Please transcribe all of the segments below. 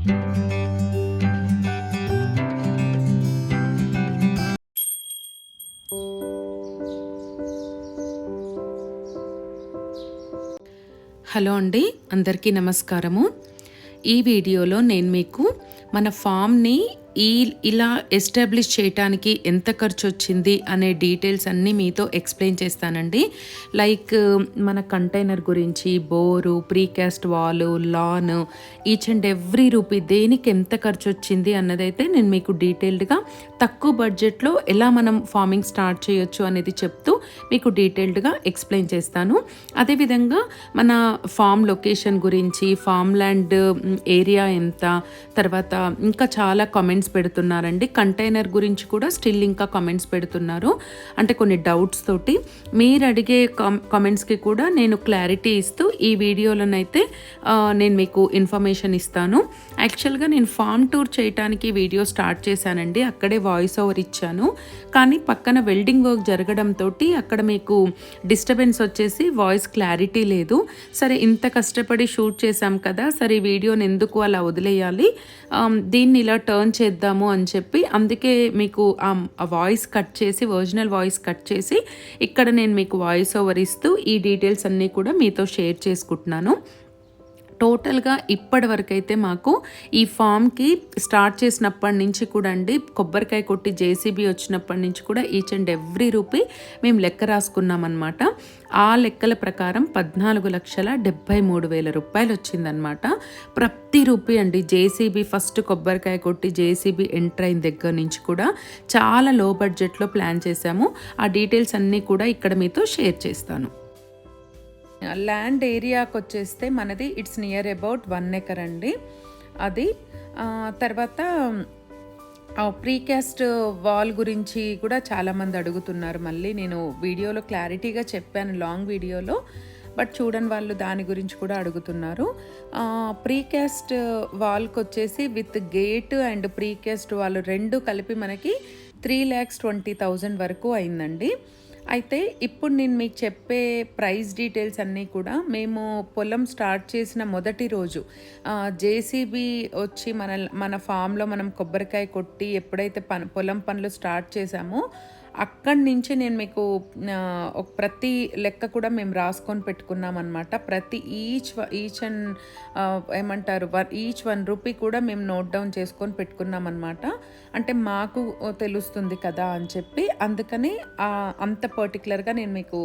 Hello అండి, అందరికీ నమస్కారము. ఈ వీడియోలో నేను మీకు మన ఫామ్ని ఇలా ఎస్టాబ్లిష్ చేయటానికి ఎంత ఖర్చు వచ్చింది అనే డీటెయిల్స్ అన్నీ మీతో ఎక్స్ప్లెయిన్ చేస్తానండి. లైక్ మన కంటైనర్ గురించి, bore, precast wall, lawn, each and every rupee దేనికి ఎంత ఖర్చు వచ్చింది అన్నదైతే నేను మీకు డీటెయిల్డ్గా తక్కువ బడ్జెట్లో ఎలా మనం ఫార్మింగ్ స్టార్ట్ చేయొచ్చు అనేది చెప్తూ మీకు డీటెయిల్డ్గా ఎక్స్ప్లెయిన్ చేస్తాను. అదేవిధంగా మన ఫామ్ లొకేషన్ గురించి, ఫామ్ ల్యాండ్ ఏరియా ఎంత, తర్వాత ఇంకా చాలా కామెంట్స్ పెడుతున్నారండి. కంటైనర్ గురించి కూడా స్టిల్ ఇంకా కామెంట్స్ పెడుతున్నారు. అంటే కొన్ని డౌట్స్ తోటి మీరు అడిగే కామెంట్స్కి కూడా నేను క్లారిటీ ఇస్తూ ఈ వీడియోలోనైతే నేను మీకు ఇన్ఫర్మేషన్ ఇస్తాను. యాక్చువల్గా నేను ఫామ్ టూర్ చేయడానికి వీడియో స్టార్ట్ చేశానండి. అక్కడే వాయిస్ ఓవర్ ఇచ్చాను. కానీ పక్కన వెల్డింగ్ వర్క్ జరగడంతో అక్కడ మీకు డిస్టర్బెన్స్ వచ్చేసి వాయిస్ క్లారిటీ లేదు. సరే, ఇంత కష్టపడి షూట్ చేశాం కదా, సరే ఈ వీడియోని ఎందుకు అలా వదిలేయాలి, దీన్ని ఇలా టర్న్ చేద్దాము అని చెప్పి అందుకే మీకు ఆ వాయిస్ కట్ చేసి, ఒరిజినల్ వాయిస్ కట్ చేసి ఇక్కడ నేను మీకు వాయిస్ ఓవర్ ఇస్తూ ఈ డీటెయిల్స్ అన్నీ కూడా మీతో షేర్ చేసుకుంటున్నాను. టోటల్గా ఇప్పటి వరకు అయితే మాకు ఈ ఫామ్కి స్టార్ట్ చేసినప్పటి నుంచి కూడా అండి, కొబ్బరికాయ కొట్టి జేసీబీ వచ్చినప్పటి నుంచి కూడా ఈచ్ అండ్ ఎవ్రీ రూపీ మేము లెక్క రాసుకున్నామన్నమాట. ఆ లెక్కల ప్రకారం 14,73,000 రూపాయలు వచ్చిందనమాట. ప్రతి రూపీ అండి. జేసీబీ ఫస్ట్ కొబ్బరికాయ కొట్టి జేసీబీ ఎంటర్ అయిన దగ్గర నుంచి కూడా చాలా లో బడ్జెట్లో ప్లాన్ చేశాము. ఆ డీటెయిల్స్ అన్నీ కూడా ఇక్కడ మీతో షేర్ చేస్తాను. ల్యాండ్ ఏరియాకి వచ్చేస్తే మనది ఇట్స్ నియర్ అబౌట్ 1 acre అండి. అది తర్వాత ప్రీకాస్ట్ వాల్ గురించి కూడా చాలామంది అడుగుతున్నారు. మళ్ళీ నేను వీడియోలో క్లారిటీగా చెప్పాను, లాంగ్ వీడియోలో, బట్ చూడని వాళ్ళు దాని గురించి కూడా అడుగుతున్నారు. ప్రీకాస్ట్ వాల్కి వచ్చేసి with gate and precast wall రెండు కలిపి మనకి 3,20,000 వరకు అయిందండి. అయితే ఇప్పుడు నేను మీకు చెప్పే ప్రైస్ డీటెయిల్స్ అన్నీ కూడా మేము పొలం స్టార్ట్ చేసిన మొదటి రోజు జేసీబీ వచ్చి మన ఫామ్లో మనం కొబ్బరికాయ కొట్టి ఎప్పుడైతే పొలం పనులు స్టార్ట్ చేసామో అక్కడి నుంచి నేను మీకు ప్రతి లెక్క కూడా మేము రాసుకొని పెట్టుకున్నాం అనమాట. ప్రతి ఈచ్ అండ్ ఏమంటారు ఈచ్ 1 రూపీ కూడా మేము నోట్ డౌన్ చేసుకొని పెట్టుకున్నాం అనమాట. అంటే మాకు తెలుస్తుంది కదా అని చెప్పి, అందుకని అంత పర్టికులర్గా నేను మీకు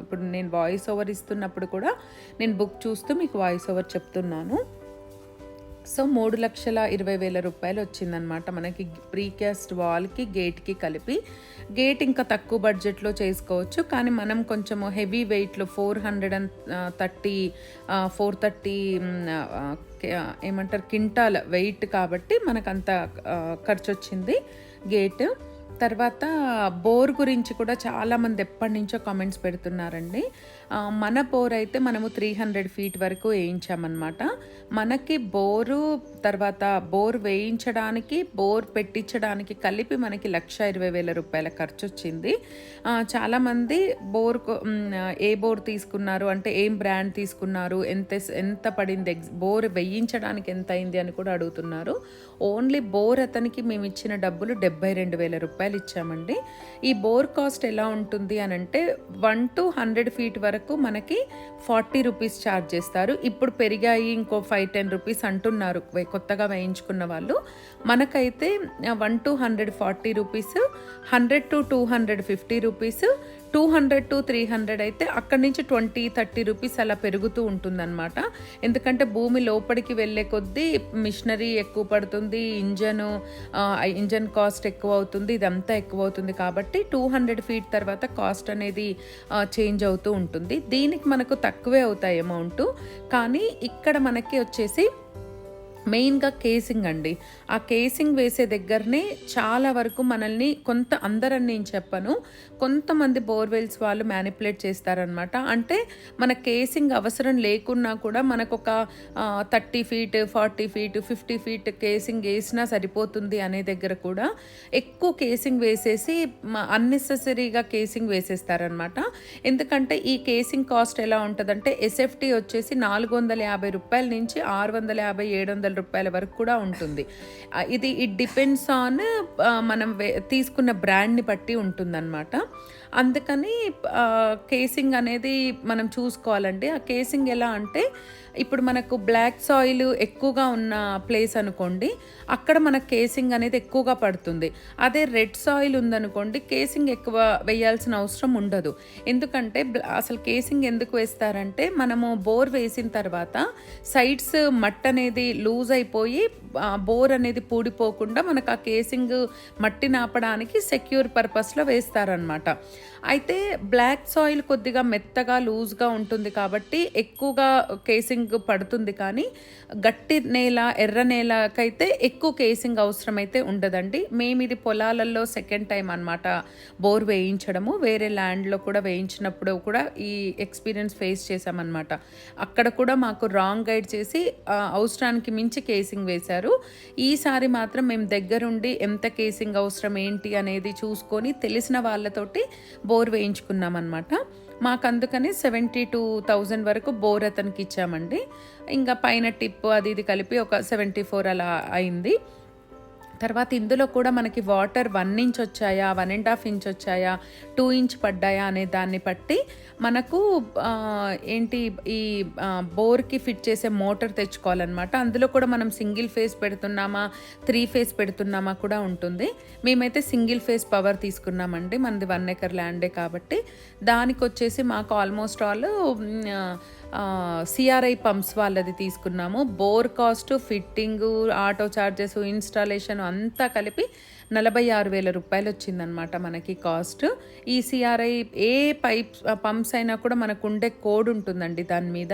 ఇప్పుడు నేను వాయిస్ ఓవర్ ఇస్తున్నప్పుడు కూడా నేను బుక్ చూస్తూ మీకు వాయిస్ ఓవర్ చెప్తున్నాను. సో 3,20,000 రూపాయలు వచ్చిందనమాట మనకి ప్రీకాస్ట్ వాల్కి, గేట్కి కలిపి. గేట్ ఇంకా తక్కువ బడ్జెట్లో చేసుకోవచ్చు, కానీ మనం కొంచెం హెవీ వెయిట్లో 430 ఏమంటారు క్వింటాల్ వెయిట్ కాబట్టి మనకు అంత ఖర్చు వచ్చింది గేట్. తర్వాత బోర్ గురించి కూడా చాలామంది ఎప్పటి నుంచో కామెంట్స్ పెడుతున్నారండి. మన బోర్ అయితే మనము 300 feet వరకు వేయించామన్నమాట. మనకి బోరు తర్వాత బోర్ వేయించడానికి, బోర్ పెట్టించడానికి కలిపి మనకి 1,20,000 రూపాయల ఖర్చు వచ్చింది. చాలామంది ఏ బోర్ తీసుకున్నారు అంటే ఏం బ్రాండ్ తీసుకున్నారు, ఎంత పడింది, బోర్ వేయించడానికి ఎంత అయింది అని కూడా అడుగుతున్నారు. ఓన్లీ బోర్ అతనికి మేము ఇచ్చిన డబ్బులు 72,000 రూపాయలు ఇచ్చామండి. ఈ బోర్ కాస్ట్ ఎలా ఉంటుంది అని అంటే 1 to 100 feet వరకు మనకి 40 రూపీస్ ఛార్జ్ చేస్తారు. ఇప్పుడు పెరిగాయి, ఇంకో 5-10 రూపీస్ అంటున్నారు కొత్తగా వేయించుకున్న వాళ్ళు. మనకైతే 1 to 140 rupees, 100 to 250 rupees, 200 to 300 అయితే అక్కడి నుంచి 20-30 రూపీస్ అలా పెరుగుతూ ఉంటుందన్నమాట. ఎందుకంటే భూమి లోపలికి వెళ్ళే కొద్దీ మిషనరీ ఎక్కువ పడుతుంది, ఇంజన్ కాస్ట్ ఎక్కువ అవుతుంది, ఇదంతా ఎక్కువ అవుతుంది. కాబట్టి 200 feet తర్వాత కాస్ట్ అనేది చేంజ్ అవుతూ ఉంటుంది. దీనికి మనకు తక్కువే అవుతాయి అమౌంట్. కానీ ఇక్కడ మనకి వచ్చేసి మెయిన్గా కేసింగ్ అండి. ఆ కేసింగ్ వేసే దగ్గరనే చాలా వరకు మనల్ని అందరని నేను చెప్పను, కొంతమంది బోర్వెల్స్ వాళ్ళు మ్యానిపులేట్ చేస్తారనమాట. అంటే మన కేసింగ్ అవసరం లేకున్నా కూడా మనకు ఒక 30 feet, 40 feet, 50 feet కేసింగ్ వేసినా సరిపోతుంది అనే దగ్గర కూడా ఎక్కువ కేసింగ్ వేసేసి అన్నెసెసరీగా కేసింగ్ వేసేస్తారనమాట. ఎందుకంటే ఈ కేసింగ్ కాస్ట్ ఎలా ఉంటుందంటే ఎస్ఎఫ్టీ వచ్చేసి 450 రూపాయల నుంచి 650-700 రూపాయల వరకు కూడా ఉంటుంది. ఇట్ డిపెండ్స్ ఆన్ మనం తీసుకున్న బ్రాండ్ని బట్టి ఉంటుందన్నమాట. అందుకని కేసింగ్ అనేది మనం చూసుకోవాలండి. ఆ కేసింగ్ ఎలా అంటే ఇప్పుడు మనకు బ్లాక్ సాయిల్ ఎక్కువగా ఉన్న ప్లేస్ అనుకోండి, అక్కడ మనకు కేసింగ్ అనేది ఎక్కువగా పడుతుంది. అదే రెడ్ సాయిల్ ఉందనుకోండి, కేసింగ్ ఎక్కువ వేయాల్సిన అవసరం ఉండదు. ఎందుకంటే అసలు కేసింగ్ ఎందుకు వేస్తారంటే మనము బోర్ వేసిన తర్వాత సైడ్స్ మట్టి అనేది లూజ్ అయిపోయి బోర్ అనేది పూడిపోకుండా మనకు ఆ కేసింగ్ మట్టి నాపడానికి సెక్యూర్ పర్పస్లో వేస్తారనమాట. అయితే బ్లాక్ సాయిల్ కొద్దిగా మెత్తగా లూజ్గా ఉంటుంది కాబట్టి ఎక్కువగా కేసింగ్ పడుతుంది. కానీ గట్టి నేల, ఎర్ర నేలకైతే ఎక్కువ కేసింగ్ అవసరమైతే ఉండదండి. మేము ఇది పొలాలలో సెకండ్ టైం అనమాట బోర్ వేయించడము. వేరే ల్యాండ్లో కూడా వేయించినప్పుడు కూడా ఈ ఎక్స్పీరియన్స్ ఫేస్ చేసామన్నమాట. అక్కడ కూడా మాకు రాంగ్ గైడ్ చేసి అవసరానికి మించి కేసింగ్ వేశారు. ఈసారి మాత్రం మేము దగ్గరుండి ఎంత కేసింగ్ అవసరం ఏంటి అనేది చూసుకొని తెలిసిన వాళ్ళతోటి బోర్ వేయించుకున్నాం అనమాట. మాకు అందుకని 72,000 వరకు బోర్ అతనికి ఇచ్చామండి. ఇంకా పైన టిప్ అది ఇది కలిపి ఒక 74 అలా అయింది. తర్వాత ఇందులో కూడా మనకి వాటర్ 1 ఇంచ్ వచ్చాయా, 1.5 ఇంచ్ వచ్చాయా, 2 ఇంచ్ పడ్డాయా అనే దాన్ని బట్టి మనకు ఏంటి ఈ బోర్కి ఫిట్ చేసే మోటార్ తెచ్చుకోవాలన్నమాట. అందులో కూడా మనం సింగిల్ ఫేస్ పెడుతున్నామా 3 ఫేస్ పెడుతున్నామా కూడా ఉంటుంది. మేమైతే సింగిల్ ఫేస్ పవర్ తీసుకున్నామండి. మనది 1 ఎకర్ ల్యాండే కాబట్టి. దానికి వచ్చేసి మాకు ఆల్మోస్ట్ ఆల్ సిఆర్ఐ పంప్స్ వాళ్ళది తీసుకున్నాము. Bore cost, fitting, auto charges, installation అంతా కలిపి 46,000 రూపాయలు వచ్చిందనమాట మనకి కాస్ట్. ఈ సిఆర్ఐ ఏ పంప్స్ అయినా కూడా మనకు ఉండే కోడ్ ఉంటుందండి దాని మీద.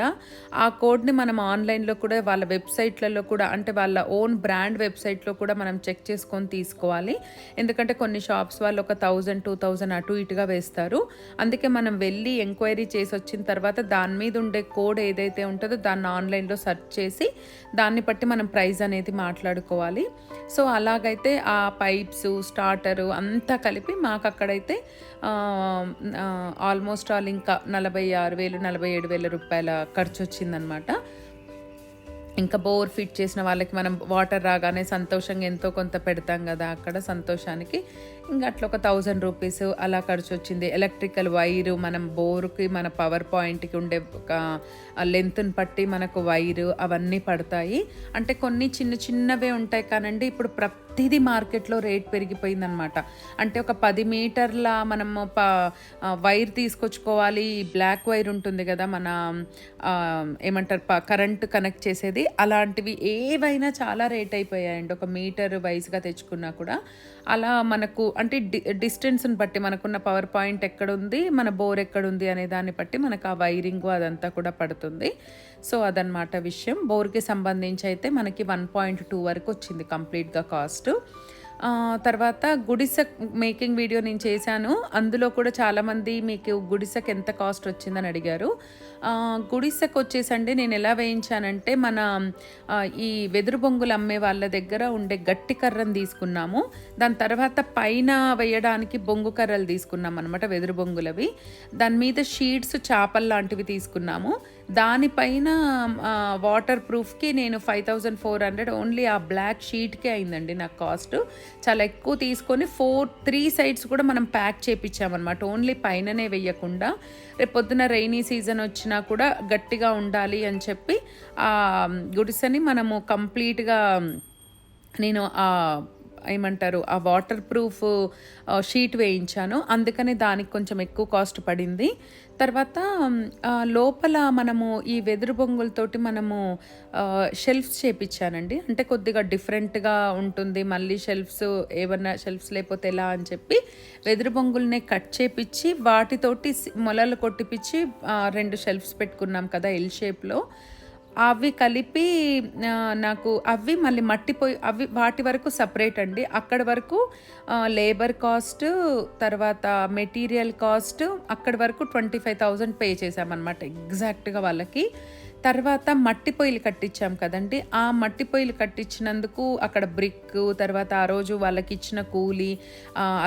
ఆ కోడ్ని మనం ఆన్లైన్లో కూడా వాళ్ళ వెబ్సైట్లలో కూడా, అంటే వాళ్ళ ఓన్ బ్రాండ్ వెబ్సైట్లో కూడా మనం చెక్ చేసుకొని తీసుకోవాలి. ఎందుకంటే కొన్ని షాప్స్ వాళ్ళు ఒక 1,000, 2,000 అటు ఇటుగా వేస్తారు. అందుకే మనం వెళ్ళి ఎంక్వైరీ చేసి వచ్చిన తర్వాత దాని మీద ఉండే కోడ్ ఏదైతే ఉంటుందో దాన్ని ఆన్లైన్లో సెర్చ్ చేసి దాన్ని బట్టి మనం ప్రైస్ అనేది మాట్లాడుకోవాలి. సో అలాగైతే ఆ పైప్స్, స్టార్టరు అంతా కలిపి మాకు అక్కడైతే ఆల్మోస్ట్ ఆల్ ఇంకా 46,000, 47,000 రూపాయల ఖర్చు వచ్చిందనమాట. ఇంకా బోర్ ఫిట్ చేసిన వాళ్ళకి మనం వాటర్ రాగానే సంతోషంగా ఎంతో కొంత పెడతాం కదా, అక్కడ సంతోషానికి ఇంకా అట్లా ఒక 1,000 రూపీస్ అలా ఖర్చు వచ్చింది. ఎలక్ట్రికల్ వైరు, మనం బోర్కి మన పవర్ పాయింట్కి ఉండే లెంత్ని బట్టి మనకు వైరు అవన్నీ పడతాయి. అంటే కొన్ని చిన్న చిన్నవే ఉంటాయి కానండి, ఇప్పుడు ప్రతిదీ మార్కెట్లో రేట్ పెరిగిపోయిందనమాట. అంటే ఒక 10 మీటర్ల మనము వైర్ తీసుకొచ్చుకోవాలి. బ్లాక్ వైర్ ఉంటుంది కదా మన ఏమంటారు కరెంట్ కనెక్ట్ చేసేది, అలాంటివి ఏవైనా చాలా రేట్ అయిపోయాయండి. ఒక మీటర్ వైజ్గా తెచ్చుకున్నా కూడా అలా మనకు అంటే డిస్టెన్స్ని బట్టి మనకున్న పవర్ పాయింట్ ఎక్కడుంది, మన బోర్ ఎక్కడుంది అనే దాన్ని బట్టి మనకు ఆ వైరింగ్ అదంతా కూడా పడుతుంది. సో అదనమాట విషయం. బోర్కి సంబంధించి అయితే మనకి 1.2 వరకు వచ్చింది కంప్లీట్గా కాస్ట్. తర్వాత గుడిసె మేకింగ్ వీడియో నేను చేశాను. అందులో కూడా చాలామంది మీకు గుడిసెకి ఎంత కాస్ట్ వచ్చిందని అడిగారు. గుడిసెకు వచ్చేసండి నేను ఎలా వేయించానంటే మన ఈ వెదురు బొంగులు అమ్మే వాళ్ళ దగ్గర ఉండే గట్టి కర్రను తీసుకున్నాము. దాని తర్వాత పైన వేయడానికి బొంగు కర్రలు తీసుకున్నాం అనమాట, వెదురు బొంగులవి. దాని మీద షీట్స్, చేపలు లాంటివి తీసుకున్నాము. దానిపైన వాటర్ ప్రూఫ్కి నేను 5,400 ఓన్లీ ఆ బ్లాక్ షీట్కే అయిందండి నాకు కాస్ట్. చాలా ఎక్కువ తీసుకొని 3 సైడ్స్ కూడా మనం ప్యాక్ చేయించామన్నమాట, ఓన్లీ పైననే వేయకుండా. రేపు పొద్దున రైనీ సీజన్ వచ్చినా కూడా గట్టిగా ఉండాలి అని చెప్పి ఆ గుడిసెని మనము కంప్లీట్గా నేను ఏమంటారు ఆ వాటర్ ప్రూఫ్ షీట్ వేయించాను. అందుకని దానికి కొంచెం ఎక్కువ కాస్ట్ పడింది. తర్వాత లోపల మనము ఈ వెదురు బొంగులతోటి మనము షెల్ఫ్స్ చేపించానండి. అంటే కొద్దిగా డిఫరెంట్గా ఉంటుంది, మళ్ళీ ఏమన్నా షెల్ఫ్స్ లేకపోతే ఎలా అని చెప్పి వెదురు బొంగుల్ని కట్ చేపించి వాటితోటి మొలలు కొట్టిపించి 2 షెల్ఫ్స్ పెట్టుకున్నాం కదా ఎల్ షేప్లో. అవి కలిపి నాకు అవి మళ్ళీ మట్టిపోయి అవి వాటి వరకు సపరేట్ అండి. అక్కడ వరకు లేబర్ కాస్ట్, తర్వాత మెటీరియల్ కాస్ట్ అక్కడి వరకు 25,000 పే చేసామన్నమాట ఎగ్జాక్ట్గా వాళ్ళకి. తర్వాత మట్టి పొయ్యిలు కట్టించాం కదండి, ఆ మట్టి పొయ్యిలు కట్టించినందుకు అక్కడ బ్రిక్, తర్వాత ఆ రోజు వాళ్ళకి ఇచ్చిన కూలీ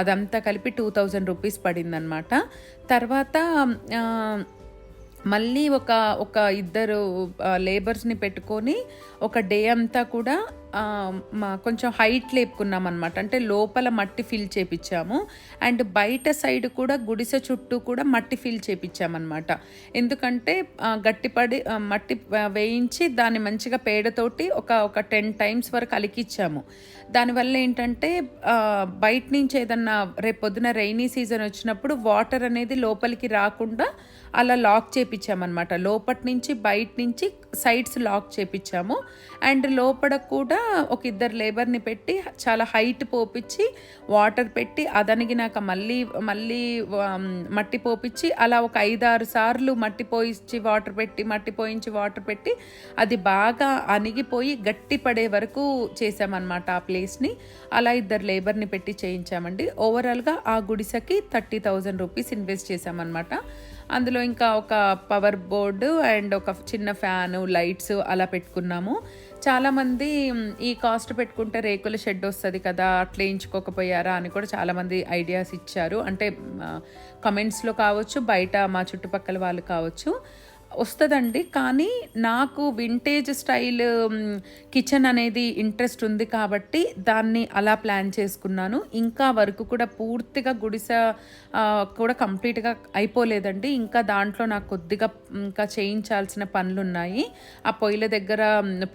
అదంతా కలిపి 2,000 రూపీస్ పడిందనమాట. తర్వాత మళ్ళీ ఒక 2 లేబర్స్ని పెట్టుకొని ఒక డే అంతా కూడా కొంచెం హైట్ లేపుకున్నాం అనమాట. అంటే లోపల మట్టి ఫిల్ చేపించాము అండ్ బయట సైడ్ కూడా గుడిసె చుట్టూ కూడా మట్టి ఫిల్ చేపించామన్నమాట. ఎందుకంటే గట్టిపడి మట్టి వేయించి దాన్ని మంచిగా పేడతోటి ఒక 10 టైమ్స్ వరకు అలికిచ్చాము. దానివల్ల ఏంటంటే బయట నుంచి ఏదన్నా రేపొద్దున రైనీ సీజన్ వచ్చినప్పుడు వాటర్ అనేది లోపలికి రాకుండా అలా లాక్ చేపించామన్నమాట. లోపటి నుంచి బయట నుంచి సైడ్స్ లాక్ చేపించాము అండ్ లోపల కూడా ఒక ఇద్దరు లేబర్ని పెట్టి చాలా హైట్ పోపించి వాటర్ పెట్టి అదనిగినాక మళ్ళీ మళ్ళీ మట్టి పోపించి అలా ఒక 5-6 సార్లు మట్టి పోయించి వాటర్ పెట్టి మట్టి పోయించి వాటర్ పెట్టి అది బాగా అణిగిపోయి గట్టి పడే వరకు చేసామన్నమాట ఆ ప్లేస్ని. అలా ఇద్దరు లేబర్ని పెట్టి చేయించామండి. ఓవరాల్గా ఆ గుడిసెకి 30,000 రూపీస్ ఇన్వెస్ట్ చేసామన్నమాట. అందులో ఇంకా ఒక పవర్ బోర్డు అండ్ ఒక చిన్న ఫ్యాను, లైట్స్ అలా పెట్టుకున్నాము. చాలామంది ఈ కాస్ట్ పెట్టుకుంటే రేకుల షెడ్ వస్తుంది కదా, అట్లా వేయించుకోకపోయారా అని కూడా చాలామంది ఐడియాస్ ఇచ్చారు. అంటే కమెంట్స్లో కావచ్చు, బయట మా చుట్టుపక్కల వాళ్ళు కావచ్చు. వస్తుందండి, కానీ నాకు వింటేజ్ స్టైల్ కిచెన్ అనేది ఇంట్రెస్ట్ ఉంది కాబట్టి దాన్ని అలా ప్లాన్ చేసుకున్నాను. ఇంకా వర్క్ కూడా పూర్తిగా గుడిసె కూడా కంప్లీట్గా అయిపోలేదండి. ఇంకా దాంట్లో నాకు కొద్దిగా ఇంకా చేయించాల్సిన పనులు ఉన్నాయి. ఆ పొయ్యిల దగ్గర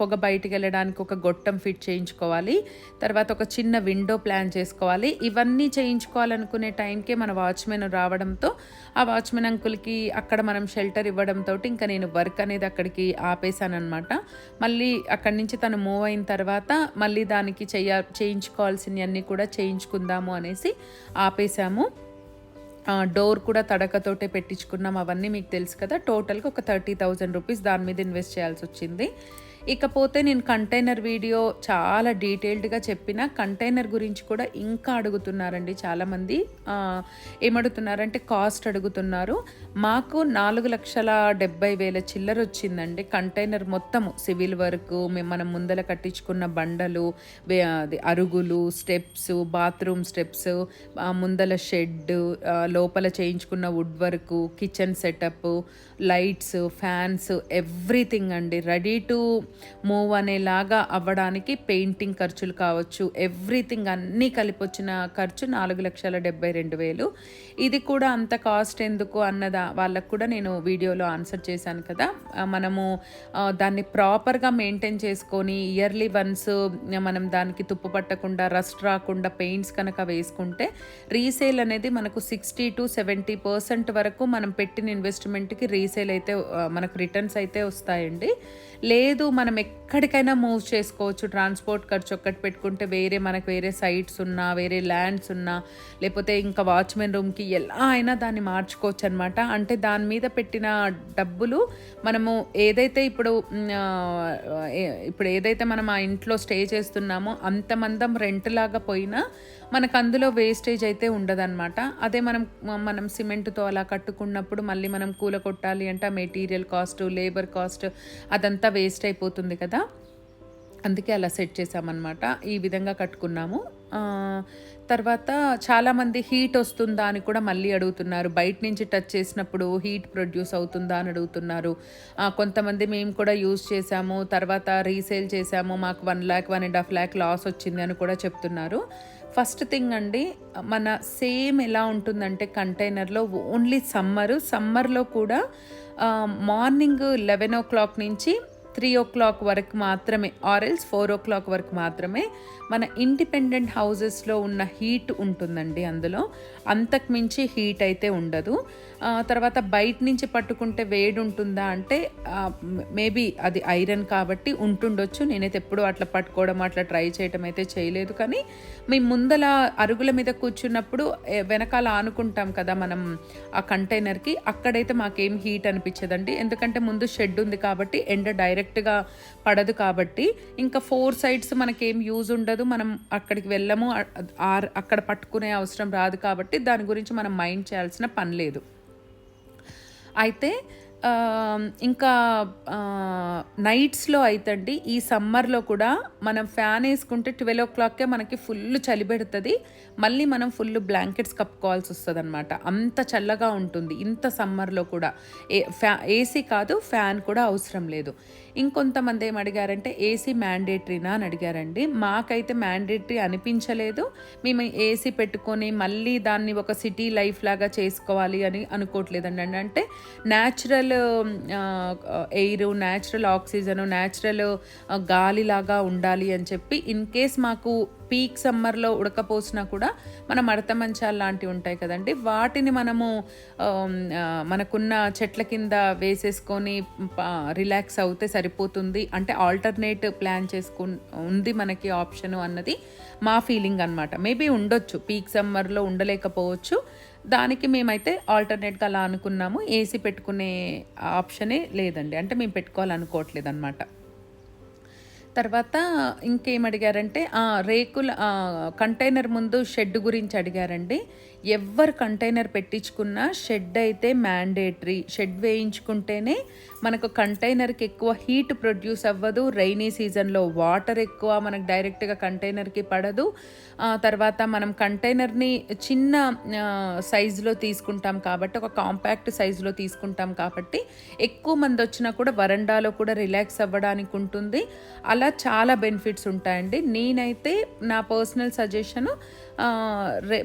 పొగ బయటికి వెళ్ళడానికి ఒక గొట్టం ఫిట్ చేయించుకోవాలి. తర్వాత ఒక చిన్న విండో ప్లాన్ చేసుకోవాలి. ఇవన్నీ చేయించుకోవాలనుకునే టైంకే మన వాచ్మెన్ రావడంతో ఆ వాచ్మెన్ అంకుల్కి అక్కడ మనం షెల్టర్ ఇవ్వడంతో ఇంకా నేను వర్క్ అనేది అక్కడికి ఆపేశాను అనమాట. మళ్ళీ అక్కడి నుంచి తను మూవ్ అయిన తర్వాత మళ్ళీ దానికి చేయించుకోవాల్సినవన్నీ కూడా చేయించుకుందాము అనేసి ఆపేశాము. డోర్ కూడా తడకతోటే పెట్టించుకున్నాం. అవన్నీ మీకు తెలుసు కదా. టోటల్గా ఒక 30,000 రూపీస్ దాని మీద ఇన్వెస్ట్ చేయాల్సి వచ్చింది. ఇకపోతే నేను కంటైనర్ వీడియో చాలా డీటెయిల్డ్గా చెప్పిన. కంటైనర్ గురించి కూడా ఇంకా అడుగుతున్నారండి చాలామంది. ఏమడుగుతున్నారంటే కాస్ట్ అడుగుతున్నారు. మాకు 4,70,000 చిల్లర వచ్చిందండి కంటైనర్ మొత్తము. సివిల్ వర్క్, మనం ముందల కట్టించుకున్న బండలు, అరుగులు, స్టెప్స్, బాత్రూమ్ స్టెప్స్, ముందల షెడ్, లోపల చేయించుకున్న wood work, kitchen setup, lights, fans, everything అండి. రెడీ టు మూవ్ అనేలాగా అవ్వడానికి పెయింటింగ్ ఖర్చులు కావచ్చు, ఎవ్రీథింగ్ అన్నీ కలిపి వచ్చిన ఖర్చు 4,72,000. ఇది కూడా అంత కాస్ట్ ఎందుకు అన్నదా వాళ్ళకు కూడా నేను వీడియోలో ఆన్సర్ చేశాను కదా. మనము దాన్ని ప్రాపర్గా మెయింటైన్ చేసుకొని ఇయర్లీ వన్స్ మనం దానికి తుప్పు పట్టకుండా, రస్ట్ రాకుండా పెయింట్స్ కనుక వేసుకుంటే రీసేల్ అనేది మనకు 60 to 70% వరకు మనం పెట్టిన ఇన్వెస్ట్మెంట్కి రీసేల్ అయితే మనకు రిటర్న్స్ అయితే వస్తాయండి. లేదు మనం ఎక్కడికైనా మూవ్ చేసుకోవచ్చు. ట్రాన్స్పోర్ట్ ఖర్చు ఒక్కటి పెట్టుకుంటే మనకు వేరే సైట్స్ ఉన్నా, వేరే ల్యాండ్స్ ఉన్నా, లేకపోతే ఇంకా వాచ్మెన్ రూమ్కి ఎలా అయినా దాన్ని మార్చుకోవచ్చు అనమాట. అంటే దాని మీద పెట్టిన డబ్బులు మనము ఏదైతే ఇప్పుడు ఏదైతే మనం ఆ ఇంట్లో స్టే చేస్తున్నామో అంతమందం రెంట్ లాగా పోయినా మనకు అందులో వేస్టేజ్ అయితే ఉండదన్నమాట. అదే మనం సిమెంట్తో అలా కట్టుకున్నప్పుడు మళ్ళీ మనం కూల కొట్టాలి అంటే మెటీరియల్ కాస్ట్, లేబర్ కాస్ట్ అదంతా వేస్ట్ అయిపోతుంది కదా. అందుకే అలా సెట్ చేసామన్నమాట. ఈ విధంగా కట్టుకున్నాము. తర్వాత చాలామంది హీట్ వస్తుందా అని కూడా మళ్ళీ అడుగుతున్నారు. బయట నుంచి టచ్ చేసినప్పుడు హీట్ ప్రొడ్యూస్ అవుతుందా అని అడుగుతున్నారు. కొంతమంది మేము కూడా యూజ్ చేసాము, తర్వాత రీసేల్ చేసాము, మాకు 1 lakh 1.5 lakh లాస్ వచ్చింది అని కూడా చెప్తున్నారు. ఫస్ట్ థింగ్ అండి, మన సేమ్ ఎలా ఉంటుందంటే కంటైనర్లో ఓన్లీ సమ్మర్లో కూడా మార్నింగ్ 11 o'clock నుంచి 3 o'clock వరకు మాత్రమే, ఆర్ఎల్స్ 4 o'clock వరకు మాత్రమే మన ఇండిపెండెంట్ హౌజెస్లో ఉన్న హీట్ ఉంటుందండి. అందులో అంతకు మించి హీట్ అయితే ఉండదు. తర్వాత బయట నుంచి పట్టుకుంటే వేడి ఉంటుందా అంటే మేబీ అది ఐరన్ కాబట్టి ఉంటుండొచ్చు. నేనైతే ఎప్పుడు అట్లా పట్టుకోవడం అట్లా ట్రై చేయడం అయితే చేయలేదు. కానీ మేము ముందల అరుగుల మీద కూర్చున్నప్పుడు వెనకాల ఆనుకుంటాం కదా మనం ఆ కంటైనర్కి, అక్కడైతే మాకేం హీట్ అనిపించదండి. ఎందుకంటే ముందు షెడ్ ఉంది కాబట్టి ఎండ డైరెక్ట్గా పడదు కాబట్టి ఇంకా 4 sides మనకేం యూజ్ ఉండదు. మనం అక్కడికి వెళ్ళము, అక్కడ పట్టుకునే అవసరం రాదు కాబట్టి దాని గురించి మనం మైండ్ చేయాల్సిన పని లేదు. అయితే ఇంకా నైట్స్లో అయితండి ఈ సమ్మర్లో కూడా మనం ఫ్యాన్ వేసుకుంటే 12 o'clockకే మనకి ఫుల్ చలి పెడుతుంది. మళ్ళీ మనం ఫుల్ బ్లాంకెట్స్ కప్పుకోవాల్సి వస్తుంది అనమాట. అంత చల్లగా ఉంటుంది ఇంత సమ్మర్లో కూడా. ఏసీ కాదు, ఫ్యాన్ కూడా అవసరం లేదు. ఇంకొంతమంది ఏం అడిగారంటే ఏసీ మ్యాండేటరీనా అని అడిగారండి. మాకైతే మ్యాండేటరీ అనిపించలేదు. మేము ఏసీ పెట్టుకొని మళ్ళీ దాన్ని ఒక సిటీ లైఫ్ లాగా చేసుకోవాలి అని అనుకోవట్లేదండి. అంటే natural air, natural oxygen, natural గాలిలాగా ఉండాలి అని చెప్పి ఇన్ కేస్ మాకు పీక్ సమ్మర్లో ఉడకపోసినా కూడా మన మడత మంచాలు లాంటివి ఉంటాయి కదండి, వాటిని మనము మనకున్న చెట్ల కింద వేసేసుకొని రిలాక్స్ అవుతే సరిపోతుంది. అంటే ఆల్టర్నేట్ ప్లాన్ ఉంది మనకి ఆప్షన్ అన్నది మా ఫీలింగ్ అనమాట. మేబీ ఉండొచ్చు, పీక్ సమ్మర్లో ఉండలేకపోవచ్చు. దానికి మేమైతే ఆల్టర్నేట్గా అలా అనుకున్నాము. ఏసీ పెట్టుకునే ఆప్షనే లేదండి, అంటే మేము పెట్టుకోవాలనుకోవట్లేదు అనమాట. తర్వాత ఇంకేం అడిగారంటే రేకుల కంటైనర్ ముందు షెడ్ గురించి అడిగారండి. ఎవరు కంటైనర్ పెట్టించుకున్నా షెడ్ అయితే మ్యాండేటరీ. షెడ్ వేయించుకుంటేనే మనకు కంటైనర్కి ఎక్కువ హీట్ ప్రొడ్యూస్ అవ్వదు. రైనీ సీజన్లో వాటర్ ఎక్కువ మనకు డైరెక్ట్గా కంటైనర్కి పడదు. తర్వాత మనం కంటైనర్ని చిన్న సైజులో తీసుకుంటాం కాబట్టి, ఒక కాంపాక్ట్ సైజులో తీసుకుంటాం కాబట్టి ఎక్కువ మంది వచ్చినా కూడా వరండాలో కూడా రిలాక్స్ అవ్వడానికి ఉంటుంది. అలా చాలా బెనిఫిట్స్ ఉంటాయండి. నేనైతే నా పర్సనల్ సజెషను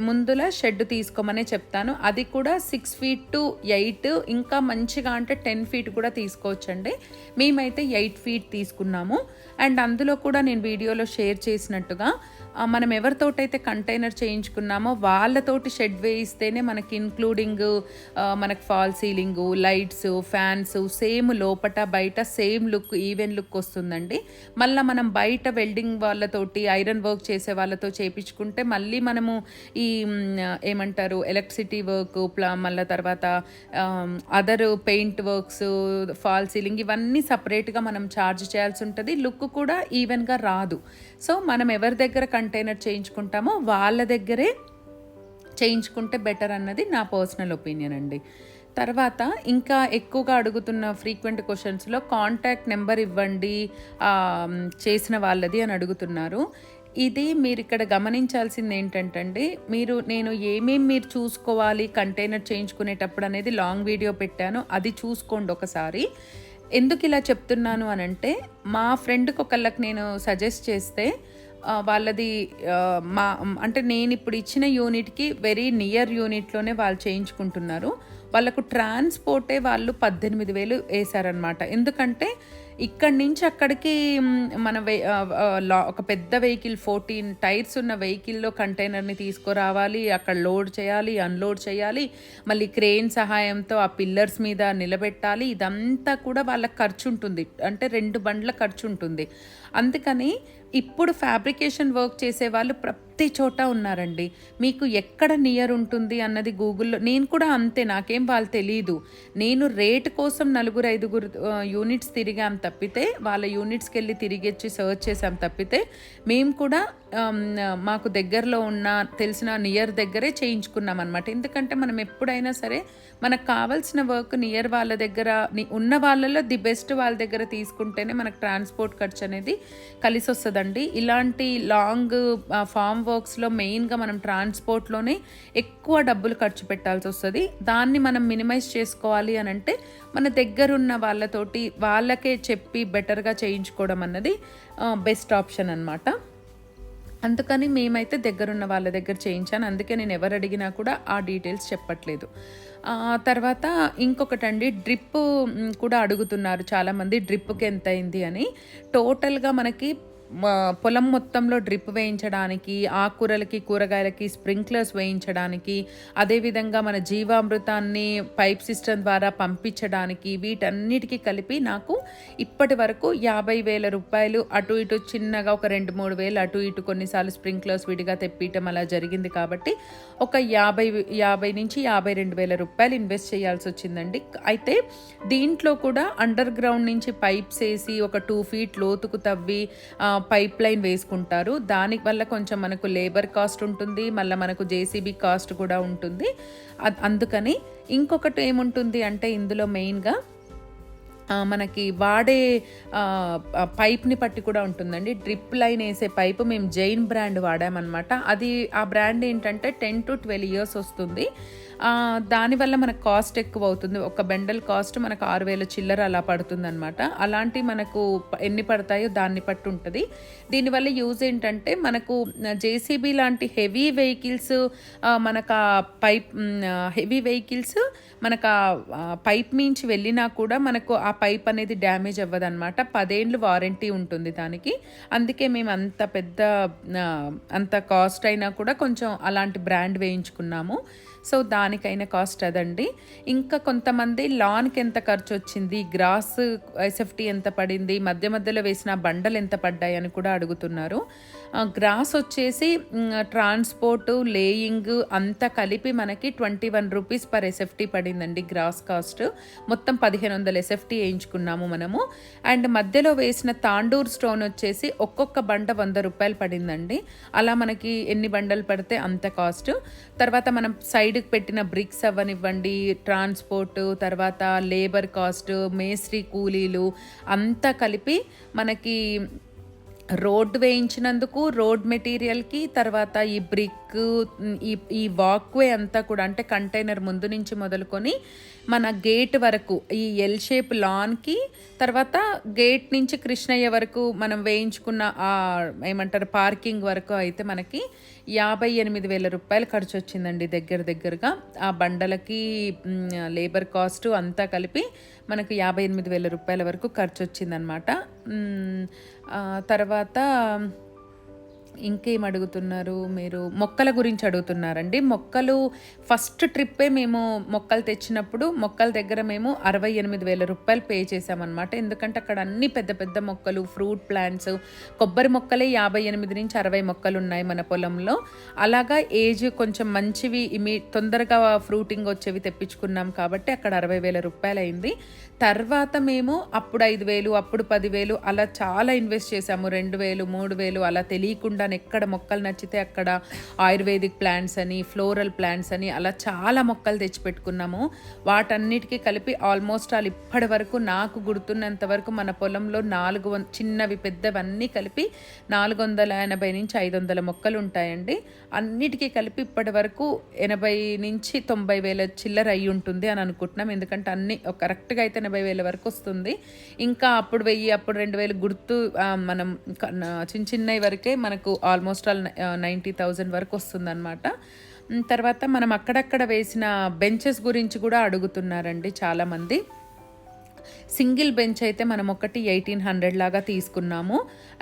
ముందుల షెడ్ తీసుకోమనే చెప్తాను. అది కూడా 6 feet to 8, ఇంకా మంచిగా అంటే 10 feet కూడా తీసుకోవచ్చండి. మేమైతే 8 feet తీసుకున్నాము. అండ్ అందులో కూడా నేను వీడియోలో షేర్ చేసినట్టుగా మనం ఎవరితోటైతే కంటైనర్ చేయించుకున్నామో వాళ్ళతోటి షెడ్ వేయిస్తేనే మనకి ఇంక్లూడింగ్ మనకి fall ceiling, lights, fans same లోపట బయట సేమ్ లుక్, ఈవెన్ లుక్ వస్తుందండి. మళ్ళీ మనం బయట వెల్డింగ్ వాళ్ళతోటి ఐరన్ వర్క్ చేసే వాళ్ళతో చేయించుకుంటే మళ్ళీ మనము ఈ ఏమంటారు ఎలక్ట్రిసిటీ వర్క్, మళ్ళీ తర్వాత other paint works, fall ceiling ఇవన్నీ సపరేట్గా మనం ఛార్జ్ చేయాల్సి ఉంటుంది. లుక్ కూడా ఈవెన్గా రాదు. సో మనం ఎవరి దగ్గర కంటైనర్ చేయించుకుంటామో వాళ్ళ దగ్గరే చేయించుకుంటే బెటర్ అన్నది నా పర్సనల్ ఒపీనియన్ అండి. తర్వాత ఇంకా ఎక్కువగా అడుగుతున్న ఫ్రీక్వెంట్ క్వశ్చన్స్లో కాంటాక్ట్ నెంబర్ ఇవ్వండి చేసిన వాళ్ళది అని అడుగుతున్నారు. ఇది మీరు ఇక్కడ గమనించాల్సింది ఏంటంటే నేను మీరు చూసుకోవాలి కంటైనర్ చేయించుకునేటప్పుడు అనేది లాంగ్ వీడియో పెట్టాను, అది చూసుకోండి ఒకసారి. ఎందుకు ఇలా చెప్తున్నాను అనంటే మా ఫ్రెండ్కి ఒకళ్ళకి నేను సజెస్ట్ చేస్తే వాళ్ళది అంటే నేను ఇప్పుడు ఇచ్చిన యూనిట్కి వెరీ నియర్ యూనిట్లోనే వాళ్ళు చేయించుకుంటున్నారు. వాళ్ళకు ట్రాన్స్పోర్టే వాళ్ళు 18,000 వేశారనమాట. ఎందుకంటే ఇక్కడి నుంచి అక్కడికి మన ఒక పెద్ద వెహికల్ 14 టైర్స్ ఉన్న వెహికల్లో కంటైనర్ని తీసుకురావాలి, అక్కడ లోడ్ చేయాలి, అన్లోడ్ చేయాలి, మళ్ళీ క్రేన్ సహాయంతో ఆ పిల్లర్స్ మీద నిలబెట్టాలి. ఇదంతా కూడా వాళ్ళకి ఖర్చు ఉంటుంది, అంటే 2 బండ్ల ఖర్చు ఉంటుంది. అందుకని ఇప్పుడు ఫ్యాబ్రికేషన్ వర్క్ చేసే వాళ్ళు ప్రతి చోట ఉన్నారండి. మీకు ఎక్కడ నియర్ ఉంటుంది అన్నది గూగుల్లో, నేను కూడా అంతే, నాకేం వాళ్ళు తెలీదు. నేను రేట్ కోసం 4-5 యూనిట్స్ తిరిగాం తప్పితే, వాళ్ళ యూనిట్స్కి వెళ్ళి తిరిగి వచ్చి సర్చ్ చేసాం తప్పితే, మేము కూడా మాకు దగ్గరలో ఉన్న తెలిసిన నియర్ దగ్గరే చేయించుకున్నాం అనమాట. ఎందుకంటే మనం ఎప్పుడైనా సరే మనకు కావాల్సిన వర్క్ నియర్ వాళ్ళ దగ్గర ఉన్న వాళ్ళలో ది బెస్ట్ వాళ్ళ దగ్గర తీసుకుంటేనే మనకు ట్రాన్స్పోర్ట్ ఖర్చు అనేది కలిసి వస్తుందండి. ఇలాంటి లాంగ్ ఫామ్ వర్క్స్లో మెయిన్గా మనం ట్రాన్స్పోర్ట్లోనే ఎక్కువ డబ్బులు ఖర్చు పెట్టాల్సి వస్తుంది. దాన్ని మనం మినిమైజ్ చేసుకోవాలి అని అంటే మన దగ్గరున్న వాళ్ళతోటి వాళ్ళకే చెప్పి బెటర్గా చేయించుకోవడం అన్నది బెస్ట్ ఆప్షన్ అనమాట. అందుకని మేమైతే దగ్గరున్న వాళ్ళ దగ్గర చేయించాను. అందుకే నేను ఎవరు అడిగినా కూడా ఆ డీటెయిల్స్ చెప్పట్లేదు. తర్వాత ఇంకొకటండి, డ్రిప్ కూడా అడుగుతున్నారు చాలామంది, డ్రిప్కి ఎంత అయింది అని. టోటల్గా మనకి పొలం మొత్తంలో డ్రిప్ వేయించడానికి, ఆకుకూరలకి కూరగాయలకి స్ప్రింక్లర్స్ వేయించడానికి, అదేవిధంగా మన జీవామృతాన్ని పైప్ సిస్టమ్ ద్వారా పంపించడానికి, వీటన్నిటికీ కలిపి నాకు ఇప్పటి వరకు 50,000 రూపాయలు అటు ఇటు, చిన్నగా ఒక 2-3 వేలు అటు ఇటు కొన్నిసార్లు స్ప్రింక్లర్స్ విడిగా తెప్పియటం అలా జరిగింది. కాబట్టి ఒక 50 నుంచి 52,000 రూపాయలు ఇన్వెస్ట్ చేయాల్సి వచ్చిందండి. అయితే దీంట్లో కూడా అండర్ గ్రౌండ్ నుంచి పైప్స్ వేసి ఒక 2 feet లోతుకు తవ్వి పైప్ లైన్ వేసుకుంటారు. దానివల్ల కొంచెం మనకు లేబర్ కాస్ట్ ఉంటుంది, మళ్ళీ మనకు జేసీబీ కాస్ట్ కూడా ఉంటుంది. అందుకని ఇంకొకటి ఏముంటుంది అంటే ఇందులో మెయిన్గా మనకి వాడే పైప్ని పట్టి కూడా ఉంటుందండి. డ్రిప్ లైన్ వేసే పైపు మేము జైన్ బ్రాండ్ వాడామన్నమాట. అది ఆ బ్రాండ్ ఏంటంటే 10 to 12 years వస్తుంది. దానివల్ల మనకు కాస్ట్ ఎక్కువ అవుతుంది. ఒక బెండల్ కాస్ట్ మనకు 6,000 చిల్లర అలా పడుతుందనమాట. అలాంటి మనకు ఎన్ని పడతాయో దాన్ని బట్టి ఉంటుంది. దీనివల్ల యూజ్ ఏంటంటే మనకు జేసీబీ లాంటి హెవీ వెహికల్స్ మనకు హెవీ వెహికల్స్ మనకు పైప్ మించి వెళ్ళినా కూడా మనకు ఆ పైప్ అనేది డ్యామేజ్ అవ్వదన్నమాట. 10 ఏళ్ళు వారంటీ ఉంటుంది దానికి. అందుకే మేము అంత కాస్ట్ అయినా కూడా కొంచెం అలాంటి బ్రాండ్ వేయించుకున్నాము. సో దానికైనా కాస్ట్ అదండి. ఇంకా కొంతమంది లాన్కి ఎంత ఖర్చు వచ్చింది, గ్రాస్ ఎస్ఎఫ్టీ ఎంత పడింది, మధ్య మధ్యలో వేసిన బండలు ఎంత పడ్డాయి అని కూడా అడుగుతున్నారు. గ్రాస్ వచ్చేసి ట్రాన్స్పోర్ట్, లేయింగ్ అంతా కలిపి మనకి 21 రూపీస్ పర్ ఎస్ఎఫ్టీ పడిందండి గ్రాస్ కాస్ట్. మొత్తం 1500 ఎస్ఎఫ్టీ వేయించుకున్నాము మనము. అండ్ మధ్యలో వేసిన తాండూర్ స్టోన్ వచ్చేసి ఒక్కొక్క బండ 100 రూపాయలు పడిందండి. అలా మనకి ఎన్ని బండలు పడితే అంత కాస్ట్. తర్వాత మనం సైడ్కి పెట్టిన బ్రిక్స్ అవ్వనివ్వండి, ట్రాన్స్పోర్ట్, తర్వాత లేబర్ కాస్ట్, మేస్త్రీ కూలీలు అంతా కలిపి మనకి రోడ్ వేయించినందుకు, రోడ్ మెటీరియల్కి, తర్వాత ఈ బ్రిక్, ఈ వాక్వే అంతా కూడా అంటే కంటైనర్ ముందు నుంచి మొదలుకొని మన గేట్ వరకు ఈ ఎల్ షేప్ లాన్కి, తర్వాత గేట్ నుంచి కృష్ణయ్య వరకు మనం వేయించుకున్న ఏమంటారు పార్కింగ్ వరకు అయితే మనకి 58,000 రూపాయలు ఖర్చు వచ్చిందండి దగ్గరగా. ఆ బండలకి లేబర్ కాస్ట్ అంతా కలిపి మనకు 58,000 రూపాయల వరకు ఖర్చు వచ్చిందనమాట. తర్వాత ఇంకేం అడుగుతున్నారు మీరు? మొక్కల గురించి అడుగుతున్నారండి. మొక్కలు ఫస్ట్ ట్రిప్పే మేము మొక్కలు తెచ్చినప్పుడు మొక్కల దగ్గర మేము 68,000 రూపాయలు పే చేసామన్నమాట. ఎందుకంటే అక్కడ అన్ని పెద్ద పెద్ద మొక్కలు, ఫ్రూట్ ప్లాంట్స్, కొబ్బరి మొక్కలే 58 నుంచి 60 మొక్కలు ఉన్నాయి మన పొలంలో. అలాగా ఏజ్ కొంచెం మంచివి తొందరగా ఫ్రూటింగ్ వచ్చేవి తెప్పించుకున్నాం కాబట్టి అక్కడ 60,000 రూపాయలు అయింది. తర్వాత మేము అప్పుడు 5,000, అప్పుడు 10,000 అలా చాలా ఇన్వెస్ట్ చేసాము. 2,000, 3,000 అలా తెలియకుండా ఎక్కడ మొక్కలు నచ్చితే అక్కడ ఆయుర్వేదిక్ ప్లాంట్స్ అని, ఫ్లోరల్ ప్లాంట్స్ అని అలా చాలా మొక్కలు తెచ్చిపెట్టుకున్నాము. వాటన్నిటికీ కలిపి ఆల్మోస్ట్ ఇప్పటి వరకు నాకు గుర్తున్నంత వరకు మన పొలంలో 400 చిన్నవి పెద్దవన్నీ కలిపి 480 నుంచి 500 మొక్కలు ఉంటాయండి. అన్నిటికీ కలిపి ఇప్పటి వరకు 80 నుంచి 90,000 చిల్లర అయి ఉంటుంది అని అనుకుంటున్నాం. ఎందుకంటే అన్ని కరెక్ట్గా అయితే 80,000 వరకు వస్తుంది. ఇంకా అప్పుడు 1000, అప్పుడు 2,000 గుర్తు మనం చిన్నవి వరకే మనకు ఆల్మోస్ట్ 90,000 వరకు వస్తుందన్నమాట. తర్వాత మనం అక్కడక్కడ వేసిన బెంచెస్ గురించి కూడా అడుగుతున్నారండి చాలామంది. సింగిల్ బెంచ్ అయితే మనం ఒకటి 1,800 లాగా తీసుకున్నాము.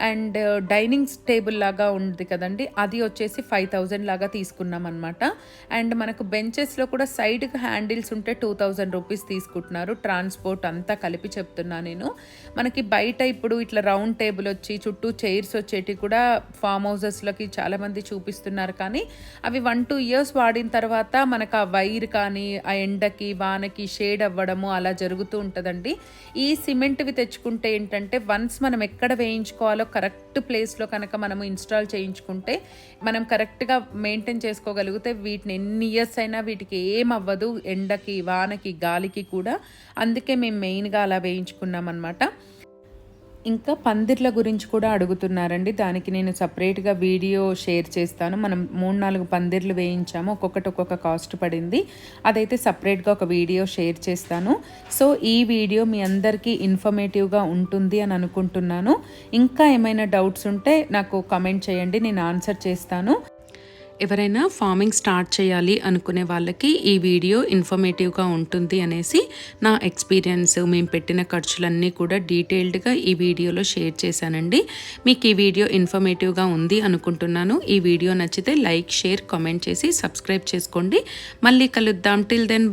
అండ్ డైనింగ్ టేబుల్ లాగా ఉంది కదండి, అది వచ్చేసి 5,000 లాగా తీసుకున్నాం అనమాట. అండ్ మనకు బెంచెస్లో కూడా సైడ్కి హ్యాండిల్స్ ఉంటే 2,000 రూపీస్ తీసుకుంటున్నారు. ట్రాన్స్పోర్ట్ అంతా కలిపి చెప్తున్నా నేను. మనకి బయట ఇప్పుడు ఇట్లా రౌండ్ టేబుల్ వచ్చి చుట్టూ చైర్స్ వచ్చేటి కూడా ఫామ్ హౌసెస్లోకి చాలామంది చూపిస్తున్నారు. కానీ అవి 1-2 ఇయర్స్ వాడిన తర్వాత మనకు ఆ వైర్ కానీ ఆ ఎండకి వానకి షేడ్ అవ్వడము అలా జరుగుతూ ఉంటుందండి. ఈ సిమెంట్వి తెచ్చుకుంటే ఏంటంటే వన్స్ మనం ఎక్కడ వేయించుకోవాలో కరెక్ట్ ప్లేస్లో కనుక మనము ఇన్స్టాల్ చేయించుకుంటే మనం కరెక్ట్గా మెయింటైన్ చేసుకోగలిగితే వీటిని ఎన్ని ఇయర్స్ అయినా వీటికి ఏం అవ్వదు, ఎండకి వానకి గాలికి కూడా. అందుకే మేము మెయిన్గా అలా వేయించుకున్నాం అన్నమాట. ఇంకా పందిర్ల గురించి కూడా అడుగుతున్నారండి. దానికి నేను సపరేట్గా వీడియో షేర్ చేస్తాను. మనం 3-4 పందిర్లు వేయించాము, ఒక్కొక్కటి ఒక్కొక్క కాస్ట్ పడింది. అదైతే సపరేట్గా ఒక వీడియో షేర్ చేస్తాను. సో ఈ వీడియో మీ అందరికీ ఇన్ఫర్మేటివ్గా ఉంటుంది అని అనుకుంటున్నాను. ఇంకా ఏమైనా డౌట్స్ ఉంటే నాకు కామెంట్ చేయండి, నేను ఆన్సర్ చేస్తాను. ఎవరైనా ఫార్మింగ్ స్టార్ట్ చేయాలి అనుకునే వాళ్ళకి ఈ వీడియో ఇన్ఫర్మేటివ్గా ఉంటుంది అనేసి నా ఎక్స్పీరియన్స్, మేము పెట్టిన ఖర్చులన్నీ కూడా డీటెయిల్డ్గా ఈ వీడియోలో షేర్ చేశానండి. మీకు ఈ వీడియో ఇన్ఫర్మేటివ్గా ఉంది అనుకుంటున్నాను. ఈ వీడియో నచ్చితే లైక్, షేర్, కామెంట్ చేసి సబ్స్క్రైబ్ చేసుకోండి. మళ్ళీ కలుద్దాం. Till then